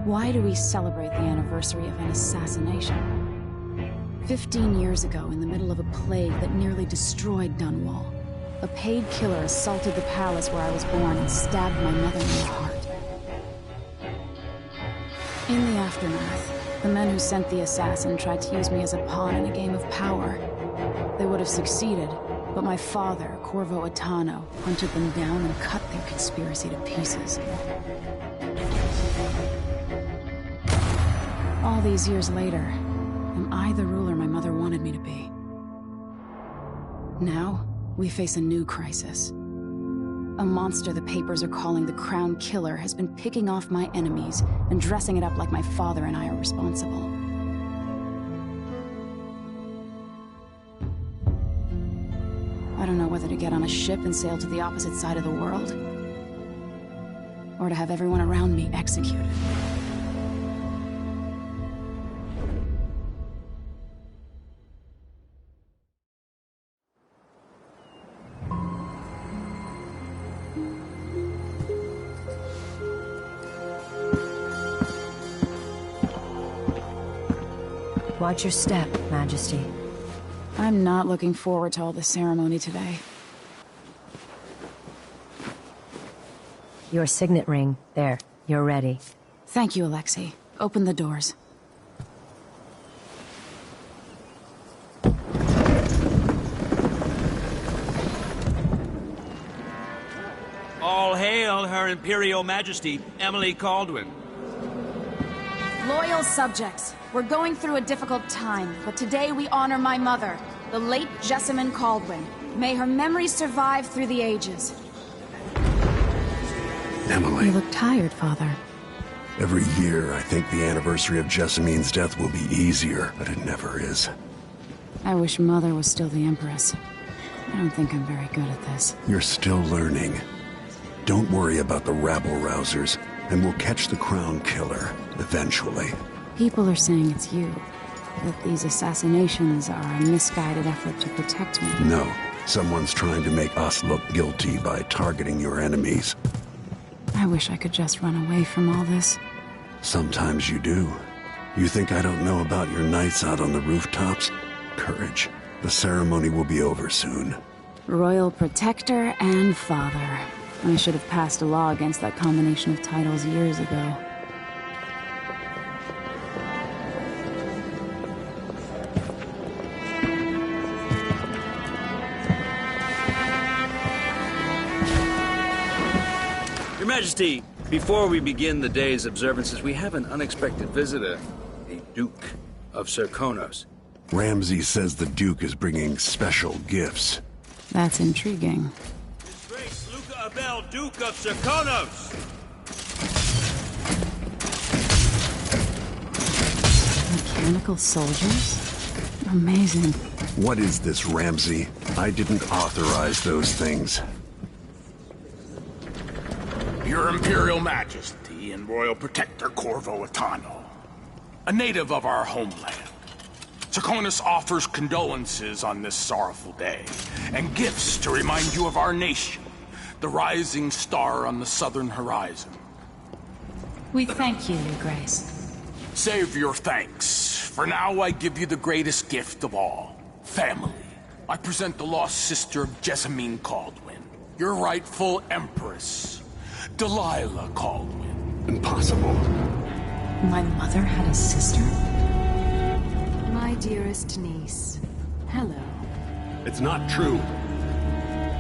Why do we celebrate the anniversary of an assassination? 15 years ago, in the middle of a plague that nearly destroyed Dunwall, a paid killer assaulted the palace where I was born and stabbed my mother in the heart. In the aftermath, the men who sent the assassin tried to use me as a pawn in a game of power. They would have succeeded, but my father, Corvo Attano, hunted them down and cut their conspiracy to pieces. All these years later, am I the ruler my mother wanted me to be? Now, we face a new crisis. A monster the papers are calling the Crown Killer has been picking off my enemies and dressing it up like my father and I are responsible. I don't know whether to get on a ship and sail to the opposite side of the world, or to have everyone around me executed. Watch your step, Majesty. I'm not looking forward to all the ceremony today. Your signet ring. There. You're ready. Thank you, Alexei. Open the doors. All hail Her Imperial Majesty, Emily Caldwin. Loyal subjects, we're going through a difficult time, but today we honor my mother, the late Jessamine Caldwin. May her memory survive through the ages. Emily. You look tired, Father. Every year, I think the anniversary of Jessamine's death will be easier, but it never is. I wish Mother was still the Empress. I don't think I'm very good at this. You're still learning. Don't worry about the rabble-rousers, and we'll catch the Crown Killer, eventually. People are saying it's you. That these assassinations are a misguided effort to protect me. No. Someone's trying to make us look guilty by targeting your enemies. I wish I could just run away from all this. Sometimes you do. You think I don't know about your nights out on the rooftops? Courage. The ceremony will be over soon. Royal Protector and Father. I should have passed a law against that combination of titles years ago. Your Majesty, before we begin the day's observances, we have an unexpected visitor, the Duke of Serkonos. Ramsay says the Duke is bringing special gifts. That's intriguing. His Grace Luca Abel, Duke of Serkonos! Mechanical soldiers? Amazing. What is this, Ramsay? I didn't authorize those things. Your Imperial Majesty and Royal Protector Corvo Attano, a native of our homeland. Serkonos offers condolences on this sorrowful day, and gifts to remind you of our nation, the rising star on the southern horizon. We thank you, Your Grace. Save your thanks. For now, I give you the greatest gift of all, family. I present the lost sister of Jessamine Caldwin, your rightful Empress, Delilah Caldwin. Impossible. My mother had a sister? My dearest niece, hello. It's not true.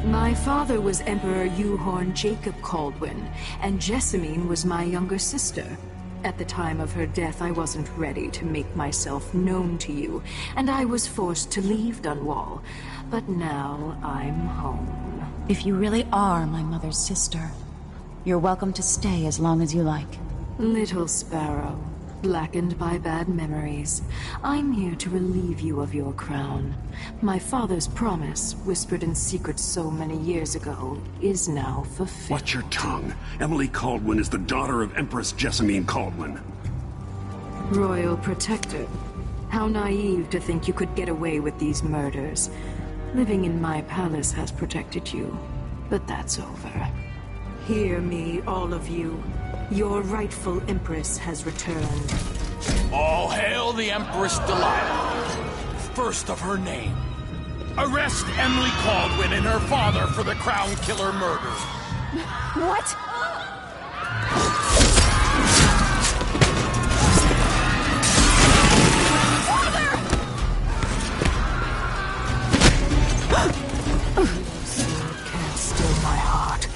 My father was Emperor Euhorn Jacob Caldwin, and Jessamine was my younger sister. At the time of her death, I wasn't ready to make myself known to you, and I was forced to leave Dunwall. But now I'm home. If you really are my mother's sister, you're welcome to stay as long as you like. Little sparrow, blackened by bad memories, I'm here to relieve you of your crown. My father's promise, whispered in secret so many years ago, is now fulfilled. Watch your tongue. Emily Caldwin is the daughter of Empress Jessamine Caldwin. Royal Protector, how naive to think you could get away with these murders. Living in my palace has protected you, but that's over. Hear me, all of you. Your rightful Empress has returned. All hail the Empress Delilah, first of her name. Arrest Emily Caldwin and her father for the Crown Killer murder. What? Can't still my heart.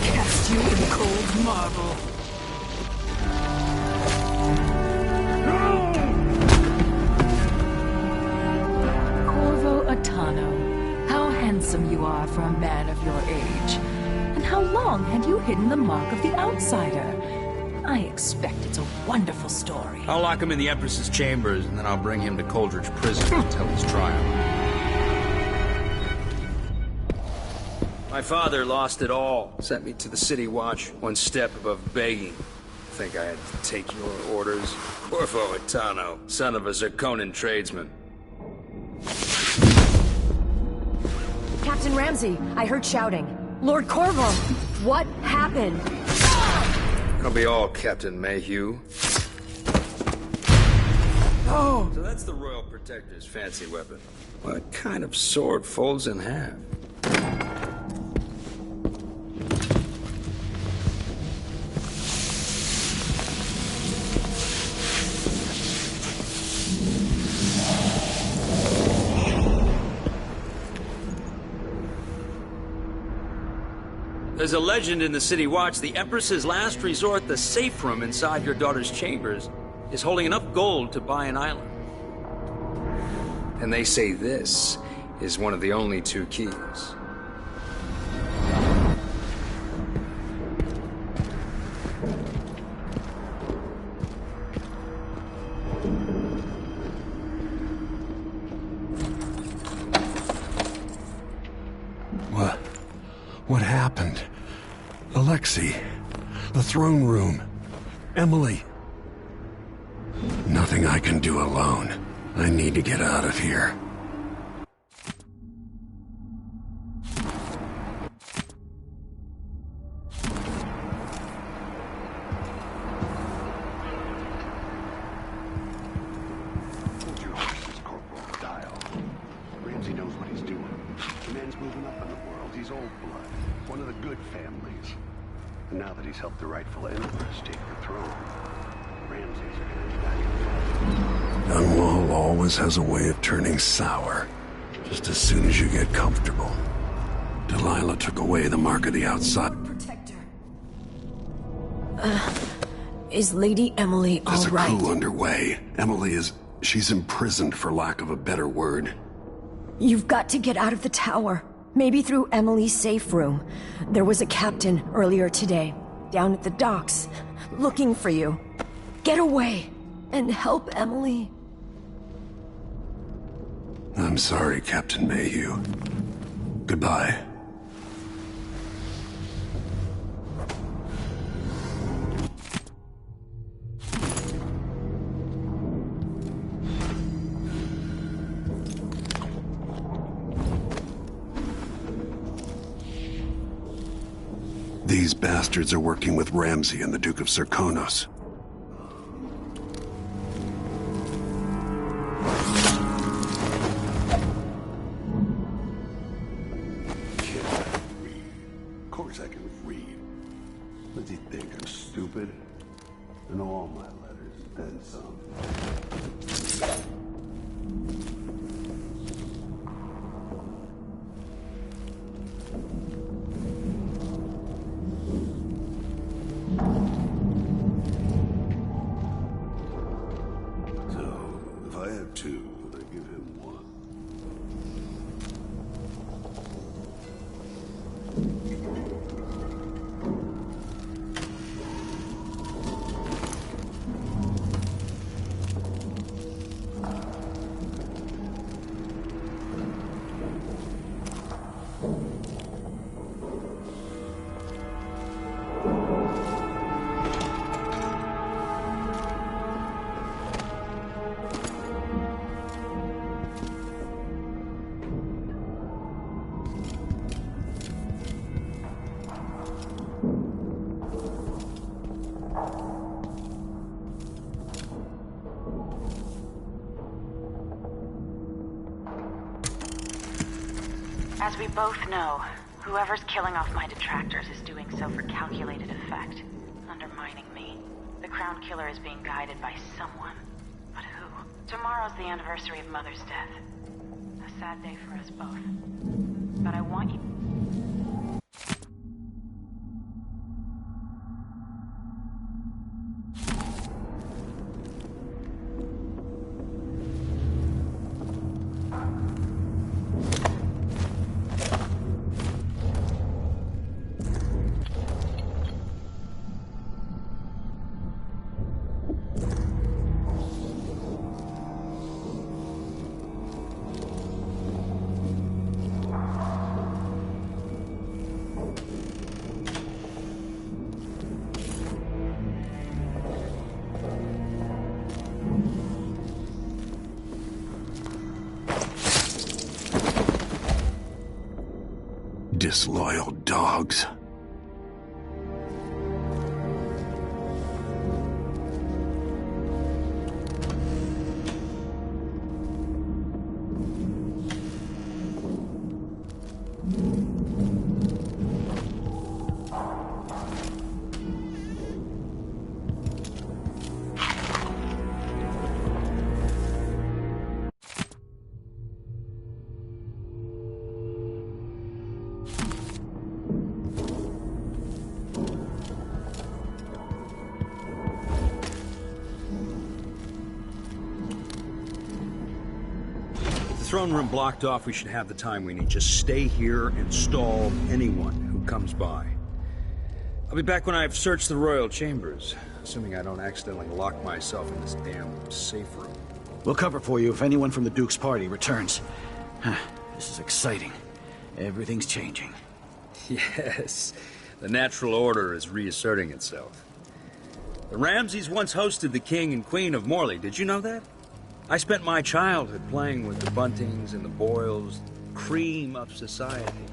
Cast you in cold marble. Corvo Atano, how handsome you are for a man of your age. And how long had you hidden the mark of the outsider? I expect it's a wonderful story. I'll lock him in the Empress's chambers, and then I'll bring him to Coldridge Prison to tell his trial. My father lost it all. Sent me to the City Watch, one step above begging. Think I had to take your orders? Corvo Atano, son of a Zirconan tradesman. Captain Ramsey, I heard shouting. Lord Corvo, what happened? It'll be all Captain Mayhew. Oh! So that's the Royal Protector's fancy weapon. What kind of sword folds in half? There's a legend in the City Watch. The Empress's last resort, the safe room inside your daughter's chambers, is holding enough gold to buy an island. And they say this is one of the only two keys. What happened? Alexei, the throne room, Emily. Nothing I can do alone. I need to get out of here. Hold your horses, Corporal Dial. Ramsey knows what he's doing. The man's moving up in the world. He's old blood. One of the good families. And now that he's helped the rightful Empress take the throne, Ramsey's gonna be back. Dunwall always has a way of turning sour, just as soon as you get comfortable. Delilah took away the mark of the outside. Protector. Is Lady Emily all There's a right? coup underway. She's imprisoned for lack of a better word. You've got to get out of the tower. Maybe through Emily's safe room. There was a captain earlier today, down at the docks, looking for you. Get away and help Emily. I'm sorry, Captain Mayhew. Goodbye. These bastards are working with Ramsey and the Duke of Zirconos. Of course I can read. Does he think I'm stupid? I know all my letters, then some. So, if I have two, I give him one. As we both know, whoever's killing off my detractors is doing so for calculated effect, undermining me. The Crown Killer is being guided by someone. But who? Tomorrow's the anniversary of Mother's death. A sad day for us both. But I want you... Disloyal dogs. Throne room blocked off, we should have the time we need. Just stay here and stall anyone who comes by. I'll be back when I've searched the royal chambers, assuming I don't accidentally lock myself in this damn safe room. We'll cover for you if anyone from the Duke's party returns. This is exciting. Everything's changing. Yes, the natural order is reasserting itself. The Ramseys once hosted the King and Queen of Morley, did you know that? I spent my childhood playing with the Buntings and the Boyles, cream of society.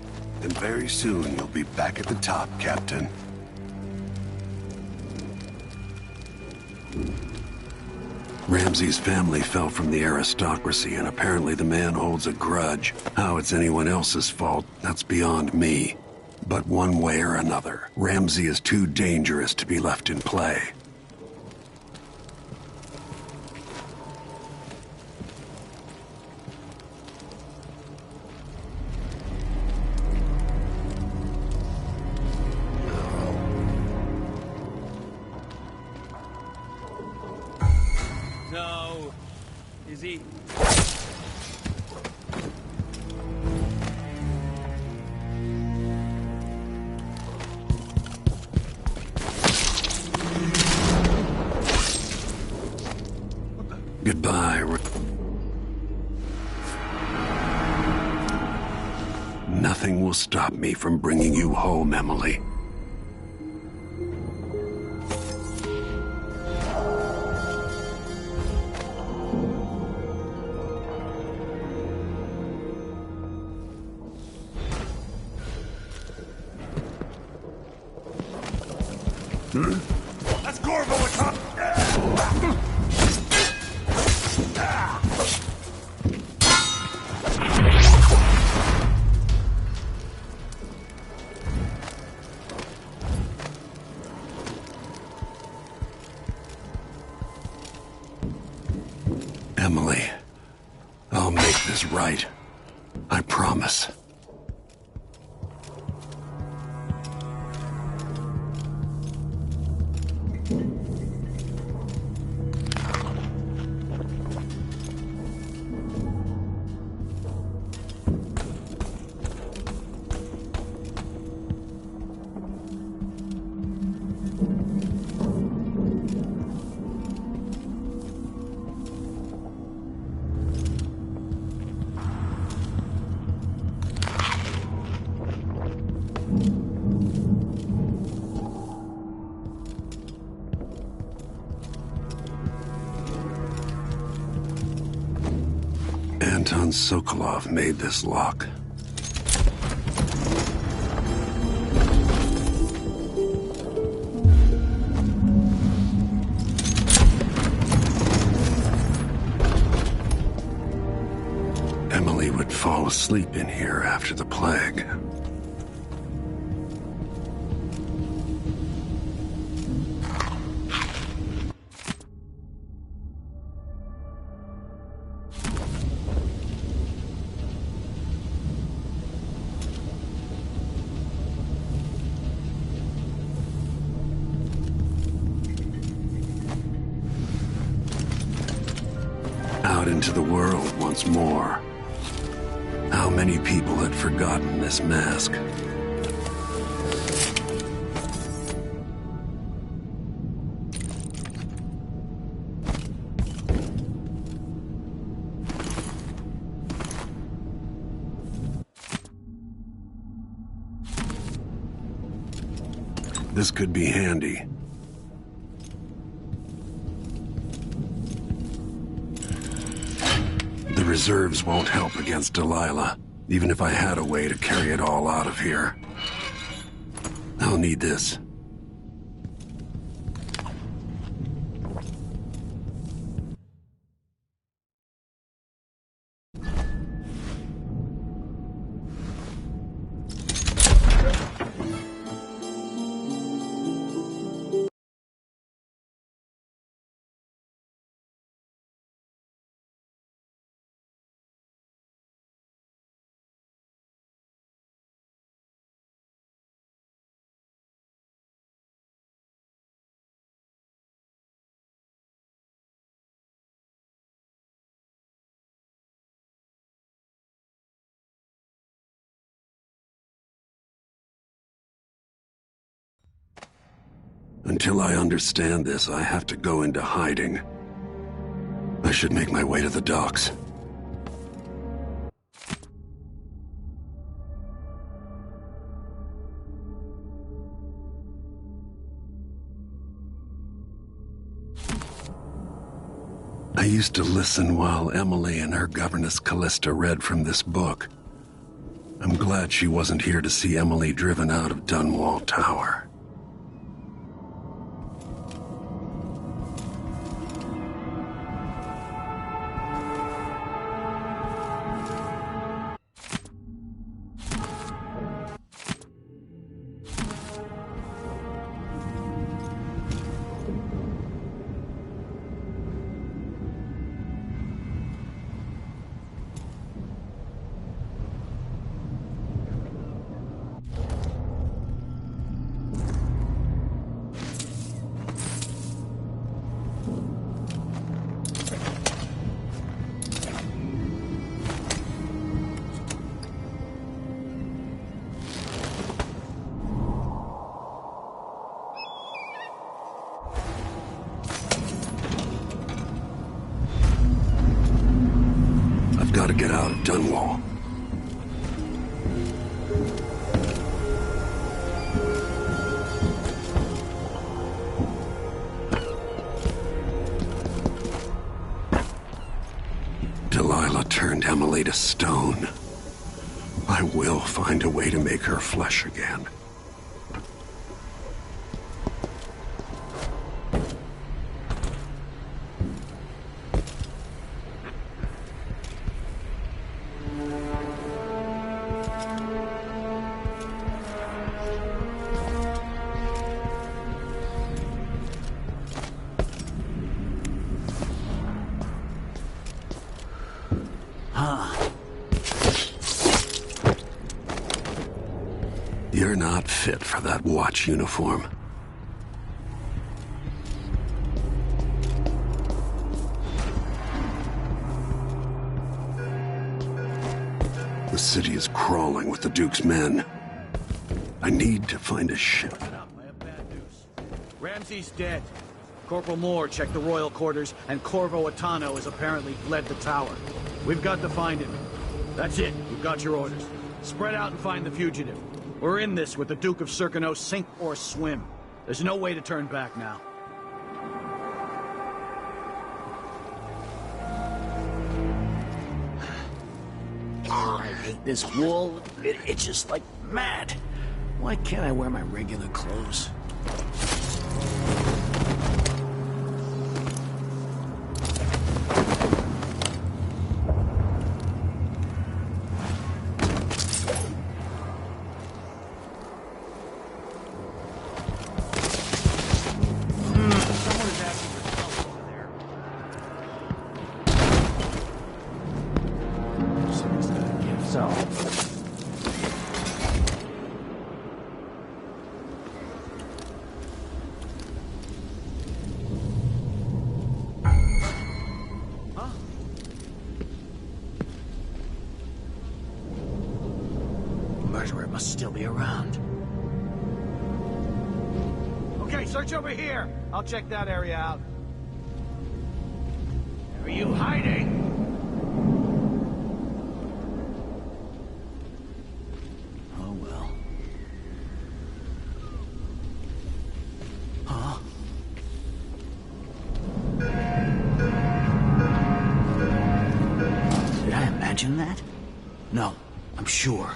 And very soon you'll be back at the top, Captain. Ramsey's family fell from the aristocracy, and apparently the man holds a grudge. How it's anyone else's fault, that's beyond me. But one way or another, Ramsey is too dangerous to be left in play. No. Is he... Goodbye. Nothing will stop me from bringing you home, Emily. That's Corvo atop. Emily, I'll make this right. I promise. von Sokolov made this lock. Emily would fall asleep in here after the plague. Out into the world once more. How many people had forgotten this mask? This could be handy. The reserves won't help against Delilah, even if I had a way to carry it all out of here. I'll need this. Until I understand this, I have to go into hiding. I should make my way to the docks. I used to listen while Emily and her governess Callista read from this book. I'm glad she wasn't here to see Emily driven out of Dunwall Tower. Gotta get out of Dunwall. Delilah turned Emily to stone. I will find a way to make her flesh again. You're not fit for that watch uniform. The city is crawling with the Duke's men. I need to find a ship. I have bad news. Ramsey's dead. Corporal Moore checked the royal quarters, and Corvo Atano has apparently fled the tower. We've got to find him. That's it. We've got your orders. Spread out and find the fugitive. We're in this with the Duke of Serkino, sink or swim. There's no way to turn back now. I hate this wool. It itches like mad. Why can't I wear my regular clothes? Murderer must still be around. Okay, search over here. I'll check that area out. Where are you hiding? Oh, well. Huh? Did I imagine that? No, I'm sure.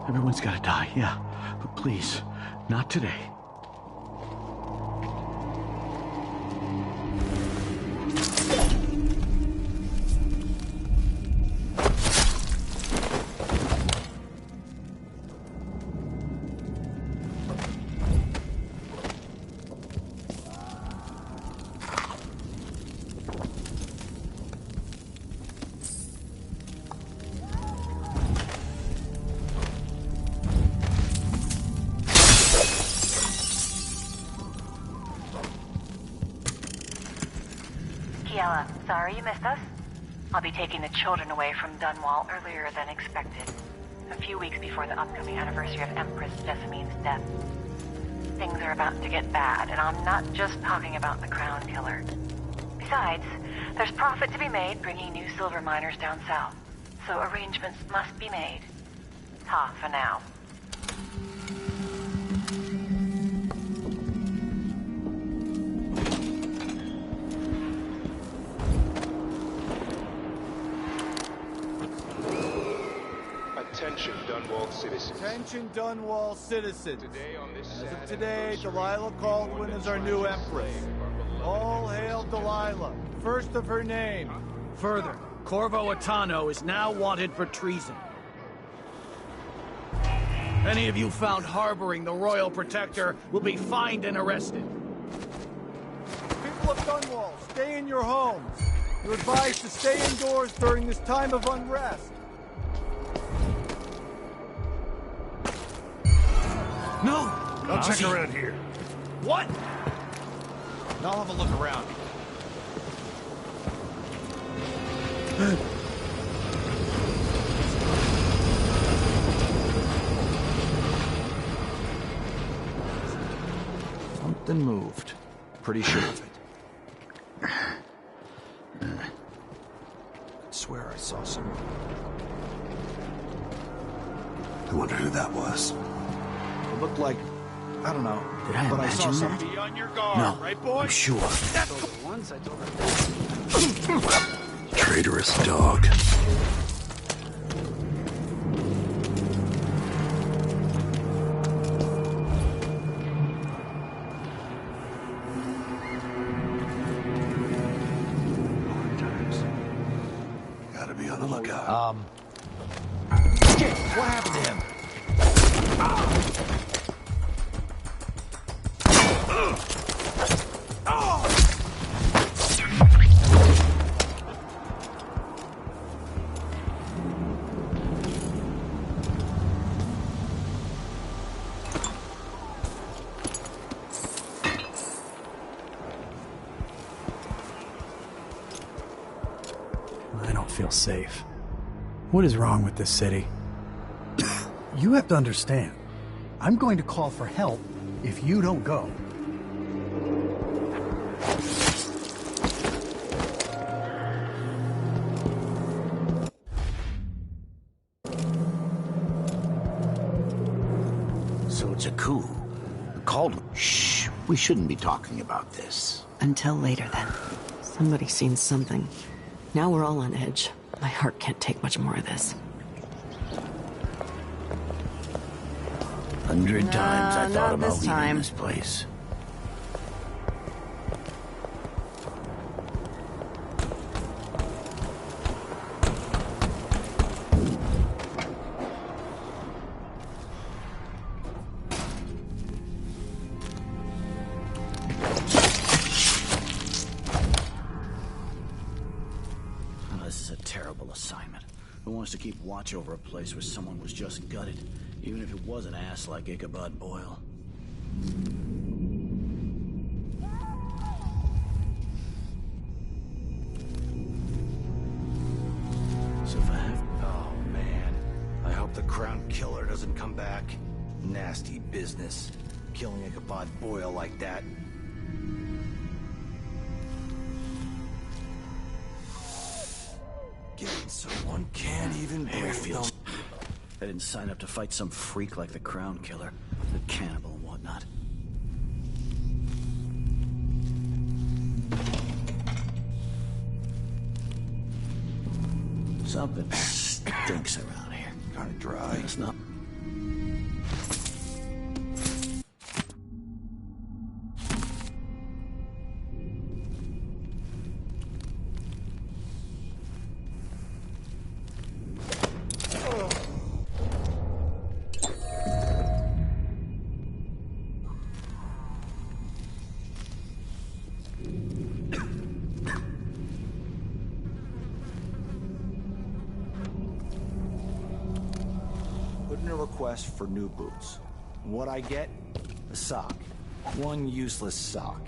Everyone's gotta die, yeah. But please, not today. Sorry you missed us. I'll be taking the children away from Dunwall earlier than expected. A few weeks before the upcoming anniversary of Empress Jessamine's death. Things are about to get bad, and I'm not just talking about the Crown Killer. Besides, there's profit to be made bringing new silver miners down south. So arrangements must be made. Ta for now. Attention, Dunwall citizens. Attention, Dunwall citizens. Today on this As of sad today, anniversary, Delilah Caldwin is our new everyone's empress. slave of our beloved All Empress hail Delilah. first of her name. Further, Corvo Attano is now wanted for treason. Any of you found harboring the Royal Protector will be fined and arrested. People of Dunwall, stay in your homes. You're advised to stay indoors during this time of unrest. No! I'll check around here. What? I'll have a look around. Something moved. Pretty sure of it. I swear I saw someone. I wonder who that was. It looked like... I don't know. Did I but I saw imagine something. Be on your guard, No, right, boy? I'm sure. Once I told her... Traitorous dog. Gotta be on the lookout. Shit! What happened to him? I don't feel safe. What is wrong with this city? You have to understand. I'm going to call for help if you don't go. So it's a coup. Called. Shh. We shouldn't be talking about this. Until later, then. Somebody's seen something. Now we're all on edge. My heart can't take much more of this. 100 times I thought not about this leaving time. this place. This is a terrible assignment. Who wants to keep watch over a place where someone was just gutted? Even if it was an ass like Ichabod Boyle. So if I have... Oh, man. I hope the Crown Killer doesn't come back. Nasty business. Killing Ichabod Boyle like that. Getting someone can't even breathe. I didn't sign up to fight some freak like the Crown Killer, the cannibal and whatnot. Something stinks around here. Kinda dry. It's not. Put in a request for new boots. What I get? A sock. One useless sock.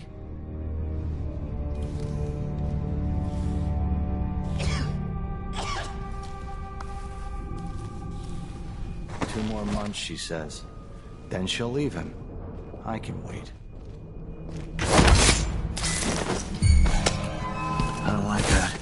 Two more months, she says. Then she'll leave him. I can wait. I don't like that.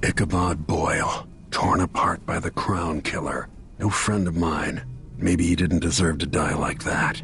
Ichabod Boyle, torn apart by the Crown Killer. No friend of mine. Maybe he didn't deserve to die like that.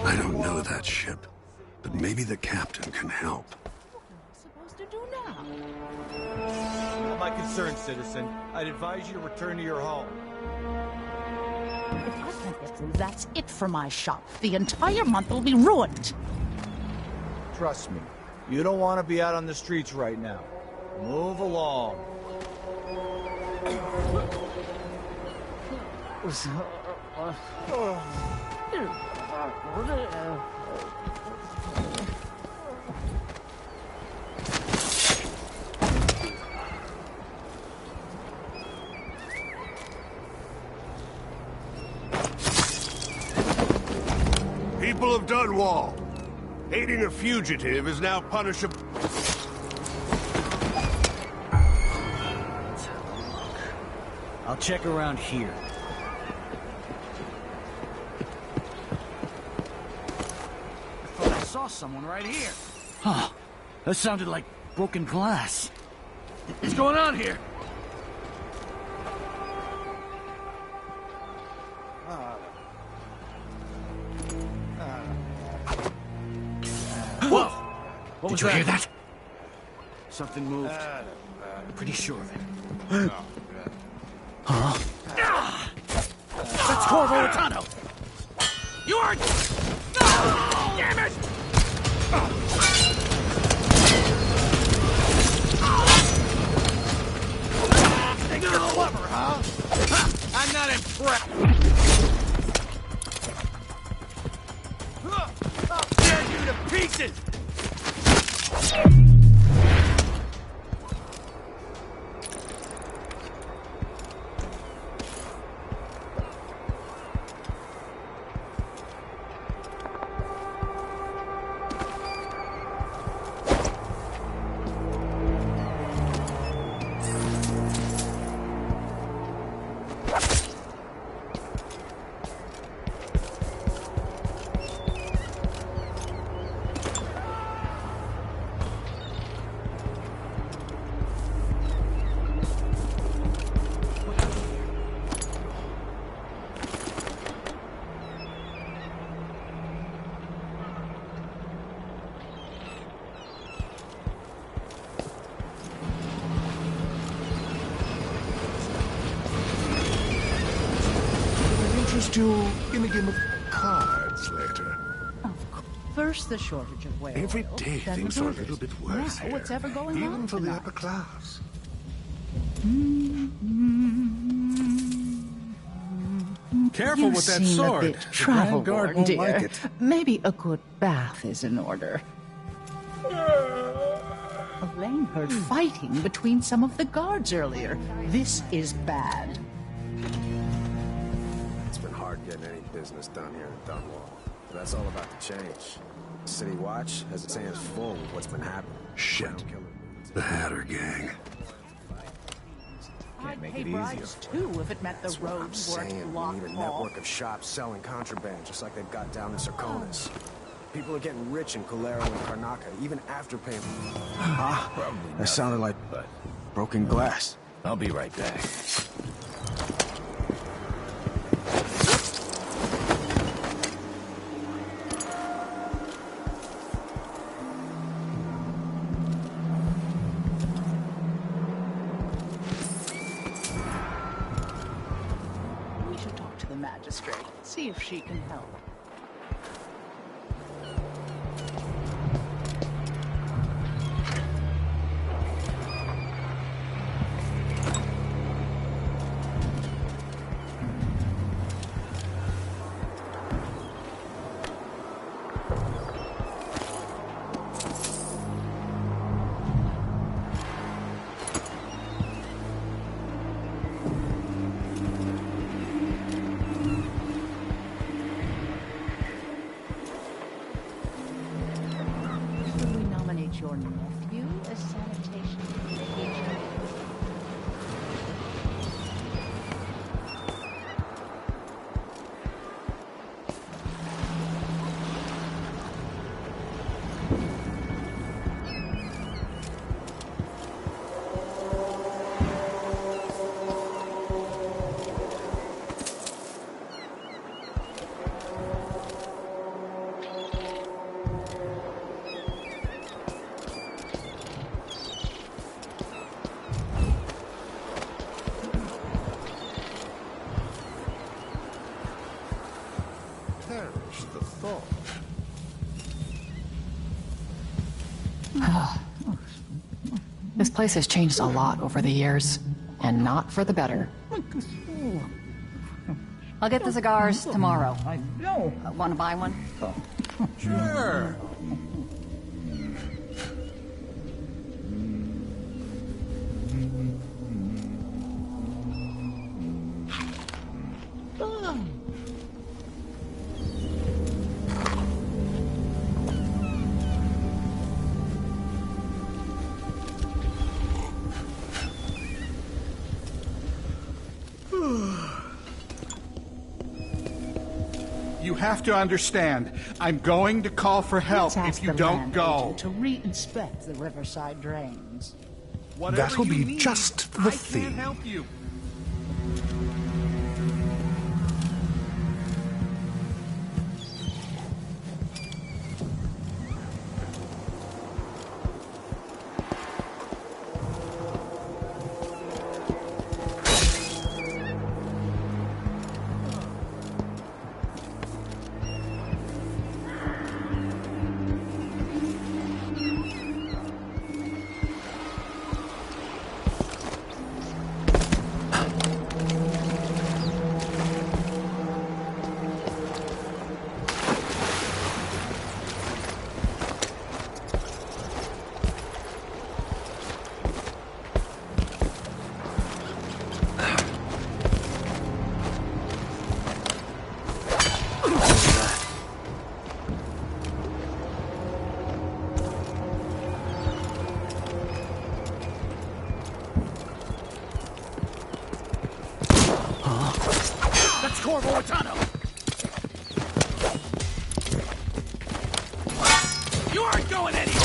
I don't know that ship, but maybe the captain can help. Supposed to do now? Not my concern, citizen. I'd advise you to return to your home. If I can't get through, that's it for my shop. The entire month will be ruined. Trust me, you don't want to be out on the streets right now. Move along. People of Dunwall, aiding a fugitive is now punishable. I'll check around here. I thought I saw someone right here. Huh. That sounded like broken glass. What's going on here? Did you hear that? Something moved. Pretty sure of it. Huh? That's Corvo Atano! You are... Damn it! Think you're clever, huh? I'm not impressed. I'll tear you to pieces! You in a game of cards later. Of course. First, the shortage of whale Every oil, day then things the are a murders. little bit worse Now, here. what's ever going on Even for the tonight? upper class. Careful You with that seem sword. a bit The travel Grand Guard worn, won't dear. like it. Maybe a good bath is in order. Elaine heard fighting between some of the guards earlier. This is bad. It's been hard getting any business done here in Dunwall. But that's all about to change. City Watch has its hands full with what's been happening. Shit. The Hatter gang. I'd make pay it bribes too if it meant the That's what I'm roads weren't saying. We blocked need a off. network of shops selling contraband, just like they've got down in Serconis. People are getting rich in Calero and Karnaca, even after paying. Huh? That sounded like broken glass. I'll be right back. We should talk to the magistrate, see if she can help. Should we nominate your nephew as sanitation agent? Perish the thought. This place has changed a lot over the years, and not for the better. I'll get the cigars tomorrow. No. Want to buy one? Sure. You have to understand, I'm going to call for help Let's ask if you the don't land go. agent to re-inspect the riverside drains. Whatever That'll you be need, just the I thing. can't help you. Corvo Atano! You aren't going anywhere!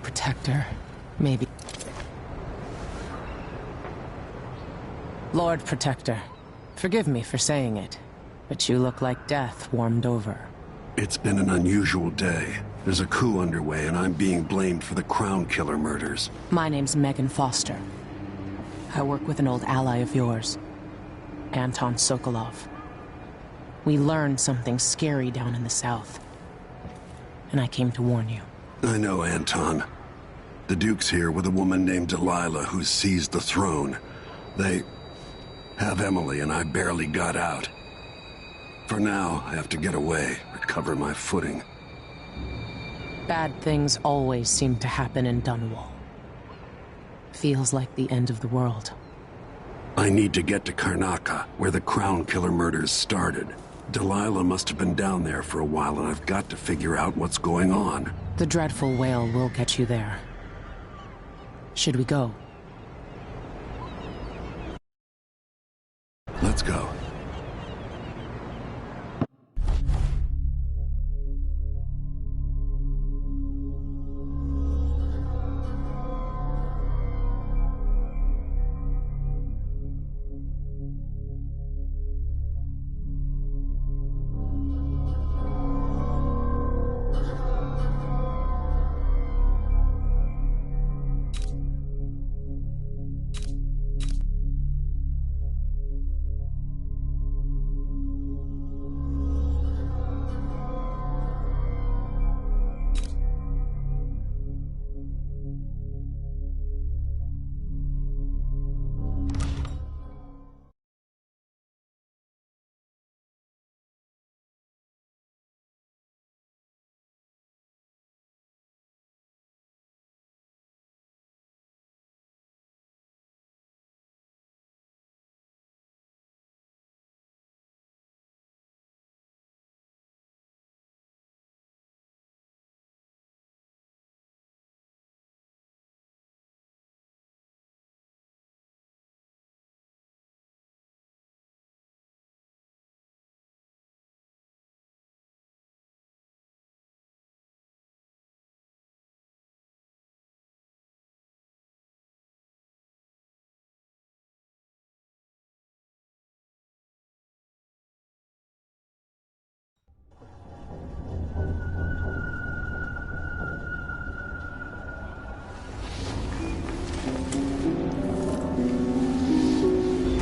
Protector. Maybe. Lord Protector, forgive me for saying it, but you look like death warmed over. It's been an unusual day. There's a coup underway, and I'm being blamed for the Crown Killer murders. My name's Megan Foster. I work with an old ally of yours, Anton Sokolov. We learned something scary down in the south, and I came to warn you. I know, Anton. The Duke's here with a woman named Delilah who's seized the throne. They have Emily, and I barely got out. For now, I have to get away, recover my footing. Bad things always seem to happen in Dunwall. Feels like the end of the world. I need to get to Karnaca, where the Crown Killer murders started. Delilah must have been down there for a while, and I've got to figure out what's going on. The dreadful whale will get you there. Should we go? Let's go.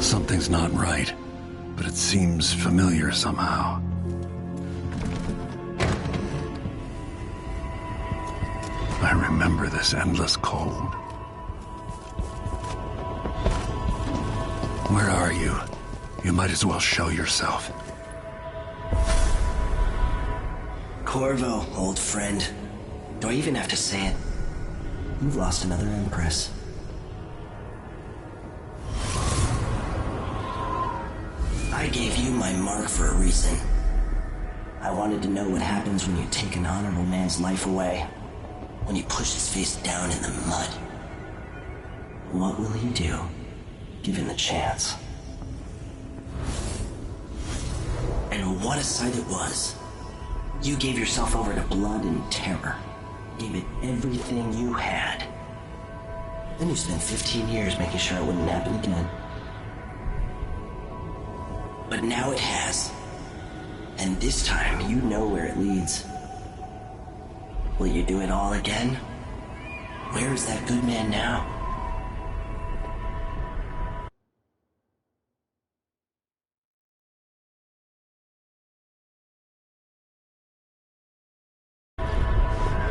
Something's not right, but it seems familiar somehow. I remember this endless cold. Where are you? You might as well show yourself. Corvo, old friend. Do I even have to say it? You've lost another Empress. I gave you my mark for a reason. I wanted to know what happens when you take an honorable man's life away. When you push his face down in the mud. What will he do, given the chance? And what a sight it was. You gave yourself over to blood and terror. Gave it everything you had. Then you spent 15 years making sure it wouldn't happen again. But now it has. And this time, you know where it leads. Will you do it all again? Where is that good man now?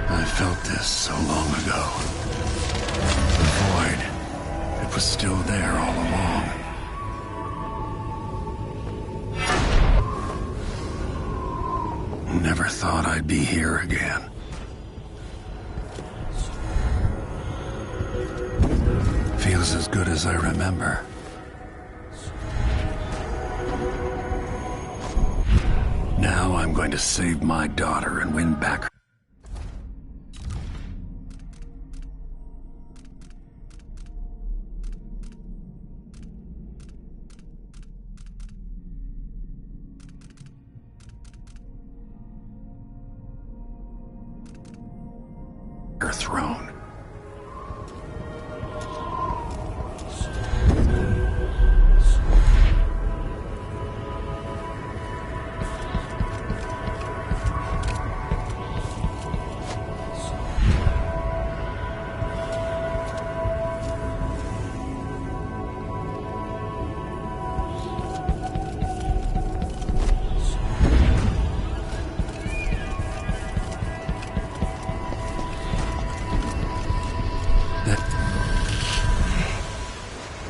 I felt this so long ago. The void. It was still there all along. Never thought I'd be here again. Feels as good as I remember. Now I'm going to save my daughter and win back her. Throne.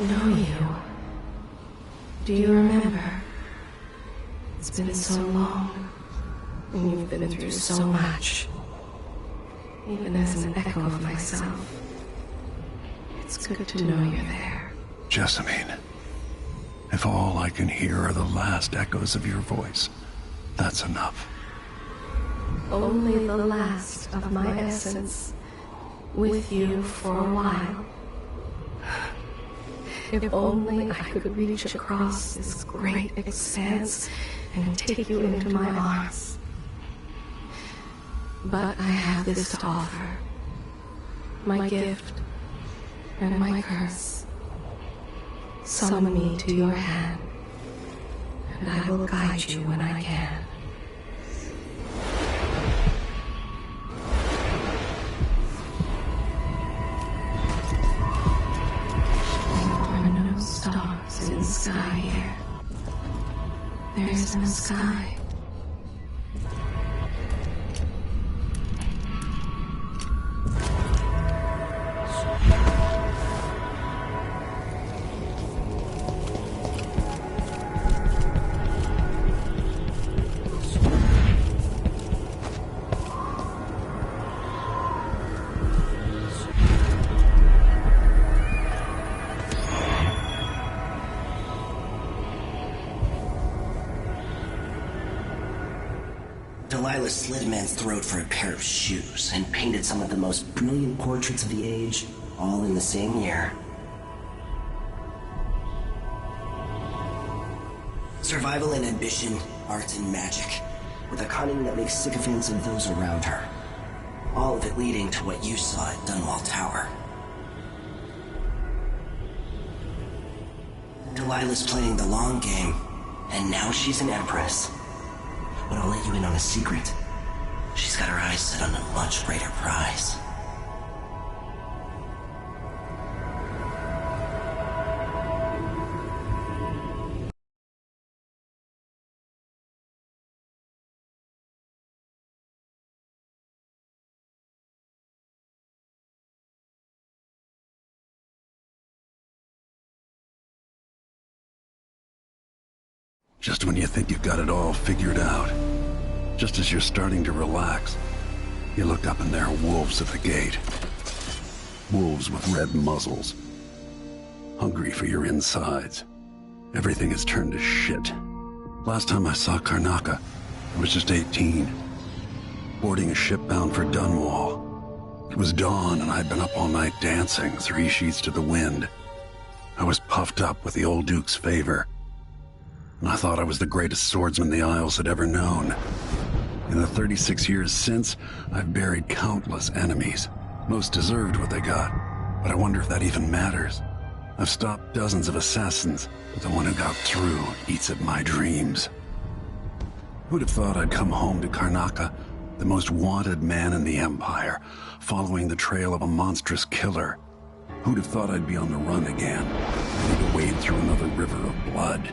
Know you. Do you remember? It's been so long, and you've been through so much. Even as an echo of myself, it's good to know you're there. Jessamine, if all I can hear are the last echoes of your voice, that's enough. Only the last of my essence, with you for a while. If only I could reach across this great expanse and take you into my arms. But I have this to offer. My gift and my curse. Summon me to your hand, and I will guide you when I can. Stars in the sky here. There isn't a sky. Delilah slit a man's throat for a pair of shoes and painted some of the most brilliant portraits of the age, all in the same year. Survival and ambition, art and magic, with a cunning that makes sycophants of those around her. All of it leading to what you saw at Dunwall Tower. Delilah's playing the long game, and now she's an empress. But I'll let you in on a secret. She's got her eyes set on a much greater prize. Just when you think you've got it all figured out, just as you're starting to relax, you look up and there are wolves at the gate. Wolves with red muzzles. Hungry for your insides. Everything has turned to shit. Last time I saw Karnaca, I was just 18. Boarding a ship bound for Dunwall. It was dawn and I'd been up all night dancing, 3 sheets to the wind. I was puffed up with the old Duke's favor. And I thought I was the greatest swordsman the Isles had ever known. In the 36 years since, I've buried countless enemies. Most deserved what they got, but I wonder if that even matters. I've stopped dozens of assassins, but the one who got through eats at my dreams. Who'd have thought I'd come home to Karnaca, the most wanted man in the Empire, following the trail of a monstrous killer? Who'd have thought I'd be on the run again, ready to wade through another river of blood?